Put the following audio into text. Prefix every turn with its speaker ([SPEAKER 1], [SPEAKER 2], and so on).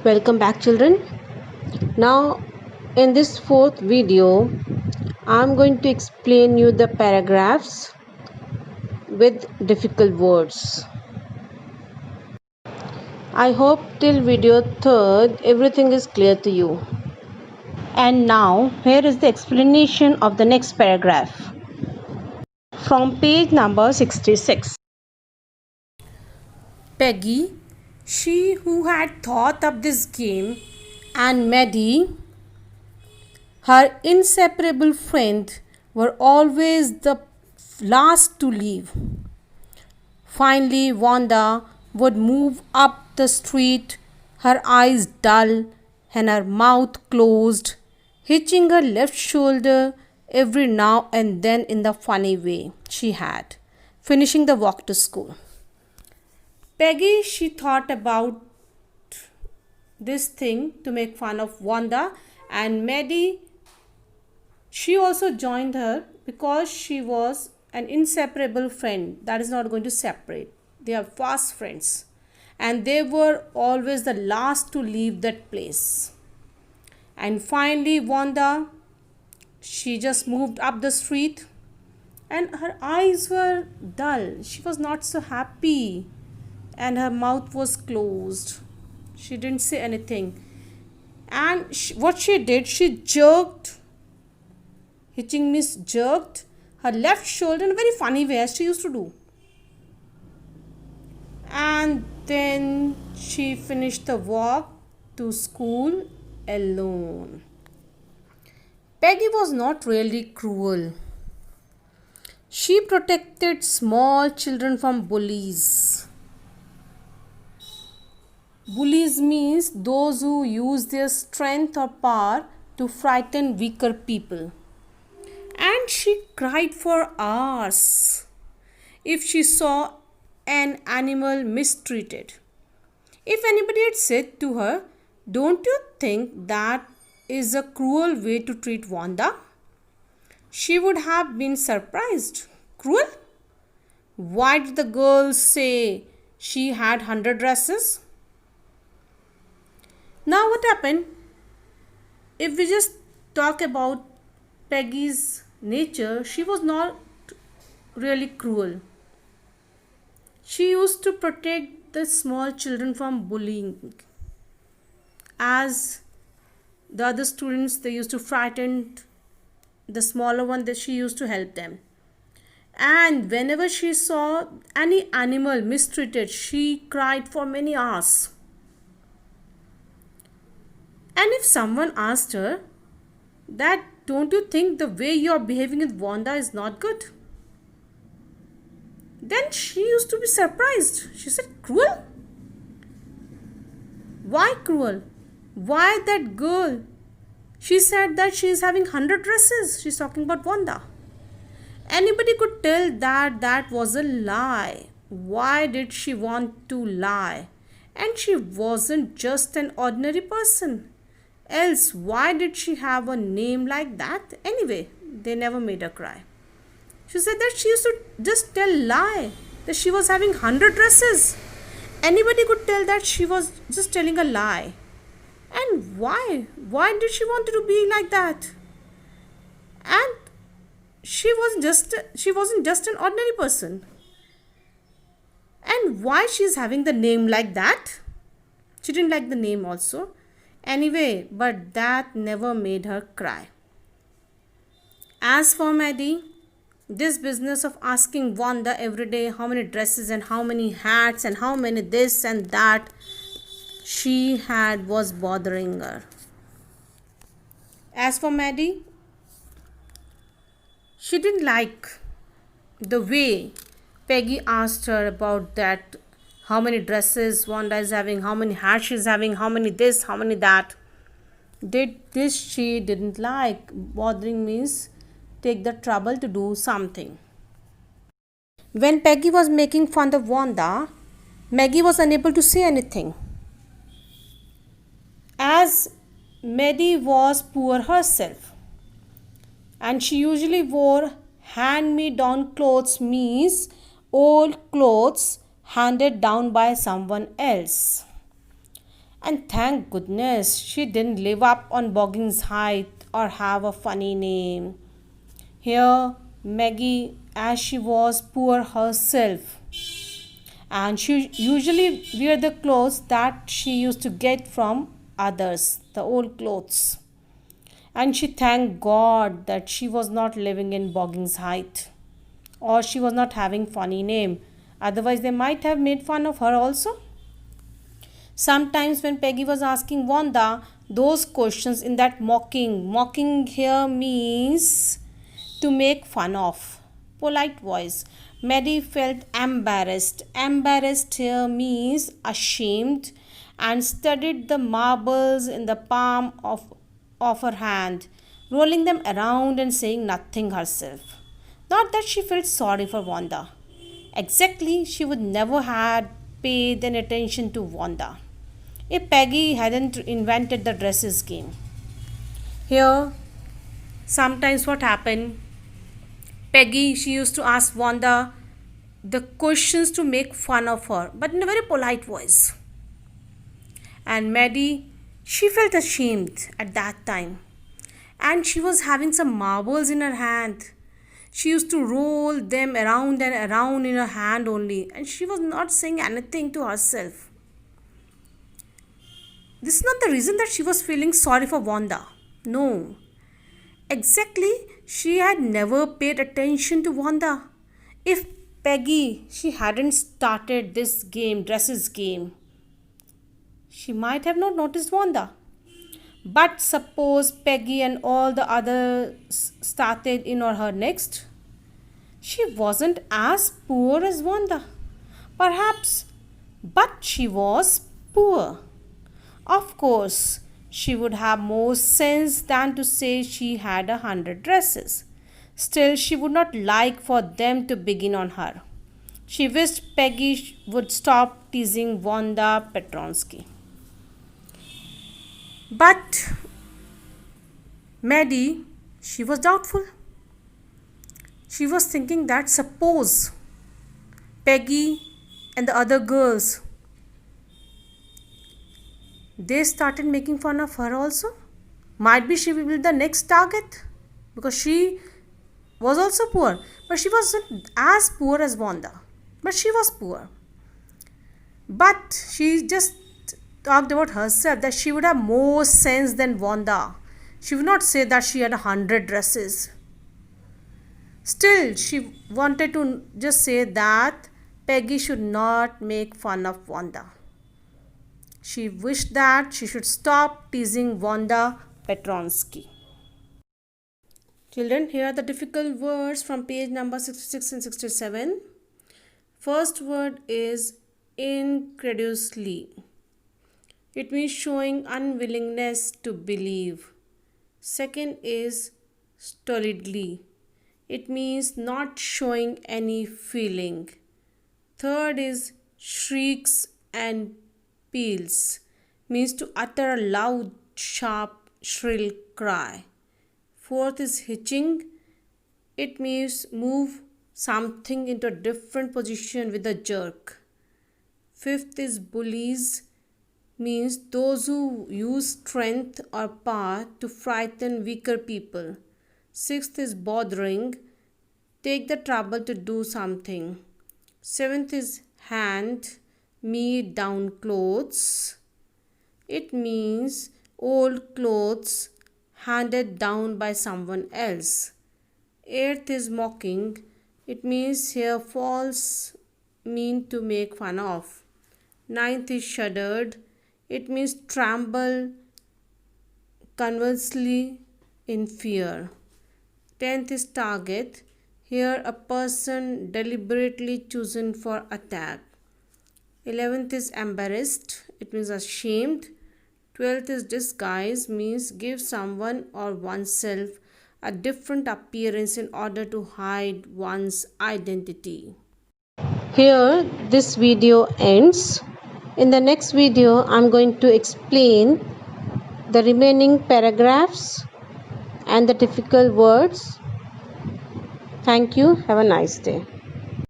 [SPEAKER 1] Welcome back, children. Now in this fourth video I'm going to explain you the paragraphs with difficult words. I hope till video third everything is clear to you. And now here is the explanation of the next paragraph from page number 66. Peggy, she who had thought up this game, and Maddie, her inseparable friend, were always the last to leave. Finally, Wanda would move up the street, her eyes dull and her mouth closed, hitching her left shoulder every now and then in the funny way she had, finishing the walk to school. Peggy, she thought about this thing to make fun of Wanda, and Maddie, she also joined her because she was an inseparable friend that is not going to separate. They are fast friends, and they were always the last to leave that place. And finally, Wanda, she just moved up the street, and her eyes were dull. She was not so happy, and her mouth was closed. She didn't say anything. And what she did, she jerked, hitching means jerked her left shoulder in a very funny way as she used to do. And then she finished the walk to school alone. Peggy was not really cruel. She protected small children from bullies. Bullies means those who use their strength or power to frighten weaker people. And she cried for hours if she saw an animal mistreated. If anybody had said to her, "Don't you think that is a cruel way to treat Wanda?" she would have been surprised. Cruel? Why did the girl say she had 100 dresses? Now what happened? If we just talk about Peggy's nature, she was not really cruel. She used to protect the small children from bullying. As the other students, they used to frighten the smaller one, that she used to help them. And whenever she saw any animal mistreated, she cried for many hours. And if someone asked her that, "Don't you think the way you are behaving with Wanda is not good?" then she used to be surprised. She said, "Cruel? Why cruel? Why that girl? She said that she is having 100 dresses." She's talking about Wanda. Anybody could tell that that was a lie. Why did she want to lie? And she wasn't just an ordinary person. Else, why did she have a name like that? Anyway, they never made her cry. She said that she used to just tell lie, that she was having 100 dresses. Anybody could tell that she was just telling a lie. And why? Why did she want to be like that? And she wasn't just an ordinary person. And why she's having the name like that? She didn't like the name also. Anyway, but that never made her cry. As for Maddie, this business of asking Wanda every day how many dresses and how many hats and how many this and that she had was bothering her. As for Maddie, she didn't like the way Peggy asked her about that, how many dresses Wanda is having, how many hats she's having, how many this, how many that. This she didn't like. Bothering means take the trouble to do something. When Peggy was making fun of Wanda, Maggie was unable to say anything. As Maddie was poor herself, and she usually wore hand-me-down clothes, means old clothes handed down by someone else. And thank goodness she didn't live up on Boggin's height or have a funny name. Here, Maggie, as she was poor herself, and she usually wear the clothes that she used to get from others, the old clothes. And she thanked God that she was not living in Boggin's height, or she was not having funny name. Otherwise, they might have made fun of her also. Sometimes when Peggy was asking Wanda those questions in that mocking here means to make fun of, polite voice. Maddie felt embarrassed. Embarrassed here means ashamed and studied the marbles in the palm of her hand, rolling them around and saying nothing herself. Not that she felt sorry for Wanda. Exactly, she would never had paid any attention to Wanda if Peggy hadn't invented the dresses game. Here, sometimes what happened, Peggy, she used to ask Wanda the questions to make fun of her, but in a very polite voice. And Maddie, she felt ashamed at that time. And she was having some marbles in her hand. She used to roll them around and around in her hand only, and she was not saying anything to herself. This is not the reason that she was feeling sorry for Wanda. No. Exactly, she had never paid attention to Wanda. If Peggy, she hadn't started this game, dresses game, she might have not noticed Wanda. But suppose Peggy and all the others started in or her next. She wasn't as poor as Wanda. Perhaps, but she was poor. Of course, she would have more sense than to say she had 100 dresses. Still, she would not like for them to begin on her. She wished Peggy would stop teasing Wanda Petronsky. But Maddie, she was doubtful. She was thinking that suppose Peggy and the other girls, they started making fun of her also. Might be she will be the next target because she was also poor, but she wasn't as poor as Wanda. But she was poor. But she just talked about herself that she would have more sense than Wanda. She would not say that she had 100 dresses. Still, she wanted to just say that Peggy should not make fun of Wanda. She wished that she should stop teasing Wanda Petronsky. Children, here are the difficult words from page number 66 and 67. First word is incredulously. It means showing unwillingness to believe. Second is stolidly. It means not showing any feeling. Third is shrieks and peals. Means to utter a loud, sharp, shrill cry. Fourth is hitching. It means move something into a different position with a jerk. Fifth is bullies. Means those who use strength or power to frighten weaker people. Sixth is bothering. Take the trouble to do something. Seventh is hand. Me down clothes. It means old clothes handed down by someone else. Eighth is mocking. It means here false mean to make fun of. Ninth is shuddered. It means tremble convulsively in fear. 10th is target. Here a person deliberately chosen for attack. 11th is embarrassed. It means ashamed. 12th is disguise. Means give someone or oneself a different appearance in order to hide one's identity. Here this video ends. In the next video, I'm going to explain the remaining paragraphs and the difficult words. Thank you. Have a nice day.